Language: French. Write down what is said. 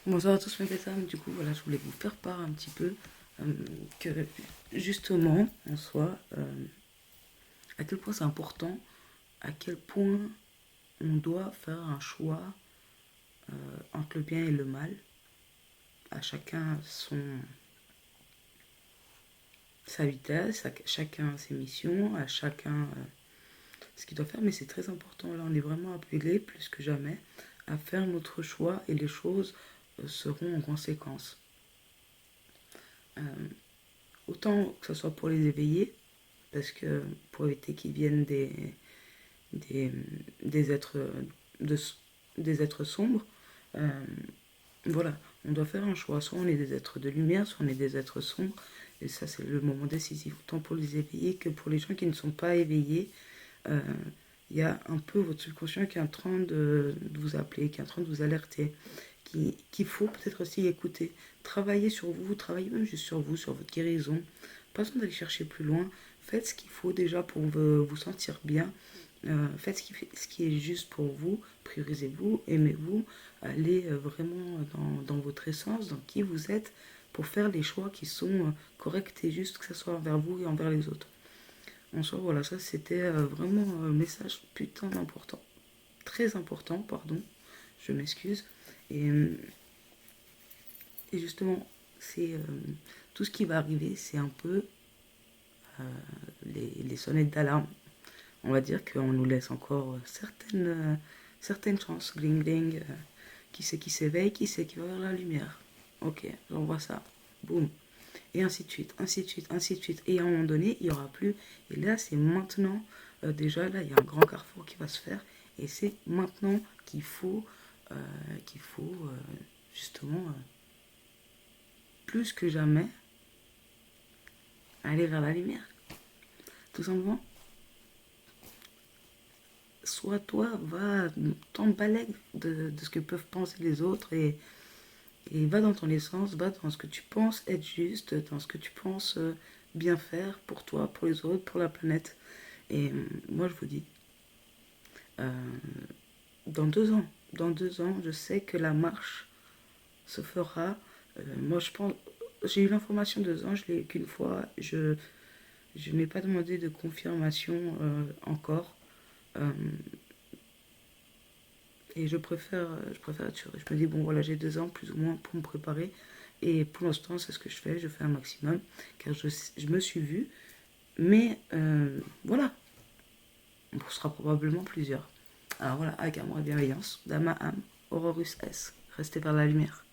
Bonsoir à tous mes femmes, du coup voilà je voulais vous faire part un petit peu que justement en soi à quel point c'est important, à quel point on doit faire un choix entre le bien et le mal, à chacun sa vitesse, à chacun ses missions, à chacun ce qu'il doit faire, mais c'est très important, là on est vraiment appelé plus que jamais à faire notre choix et les choses seront en conséquence. Euh, Autant que ce soit pour les éveiller, parce que pour éviter qu'ils viennent des, des, êtres, de, des êtres sombres, euh, voilà, on doit faire un choix. Soit on est des êtres de lumière, soit on est des êtres sombres. Et ça, c'est le moment décisif, tant pour les éveillés que pour les gens qui ne sont pas éveillés. Euh, il y a un peu votre subconscient qui est en train de vous appeler, qui est en train de vous alerter, qu'il faut peut-être aussi écouter. Travailler sur vous, travailler même juste sur vous, sur votre guérison. Pas besoin d'aller chercher plus loin. Faites ce qu'il faut déjà pour vous sentir bien. Faites ce qui est juste pour vous. Priorisez-vous, aimez-vous. Allez vraiment dans votre essence, dans qui vous êtes, pour faire les choix qui sont corrects et justes, que ce soit envers vous et envers les autres. En soi, voilà, ça c'était vraiment un message putain d'important. Très important, pardon. Je m'excuse. Et, euh, et justement, c'est tout ce qui va arriver, c'est un peu euh, les sonnettes d'alarme. On va dire qu'on nous laisse encore certaines chances. Gling gling. Qui c'est qui s'éveille, qui c'est qui va vers la lumière. Ok, j'envoie ça. Boum. Et ainsi de suite, ainsi de suite, ainsi de suite. Et à un moment donné, il n'y aura plus. Et là, c'est maintenant. Déjà, là, il y a un grand carrefour qui va se faire. Et c'est maintenant euh, qu'il faut justement, plus que jamais, aller vers la lumière. Tout simplement. Soit toi, va t'emballer de ce que peuvent penser les autres et va dans ton essence, va dans ce que tu penses être juste, dans ce que tu penses bien faire pour toi, pour les autres, pour la planète. Et moi, je vous dis, euh, dans 2 ans, je sais que la marche se fera. Moi, je pense, j'ai eu l'information 2 ans, je l'ai eu qu'une fois. Je n'ai pas demandé de confirmation encore. Euh, et je préfère être sûre. Je me dis, bon, voilà, j'ai 2 ans plus ou moins pour me préparer. Et pour l'instant, c'est ce que je fais un maximum, car je me suis vue. Mais voilà, on sera probablement plusieurs. Alors voilà, avec amour et bienveillance, Dama Am, Aurorus S. Restez vers la lumière.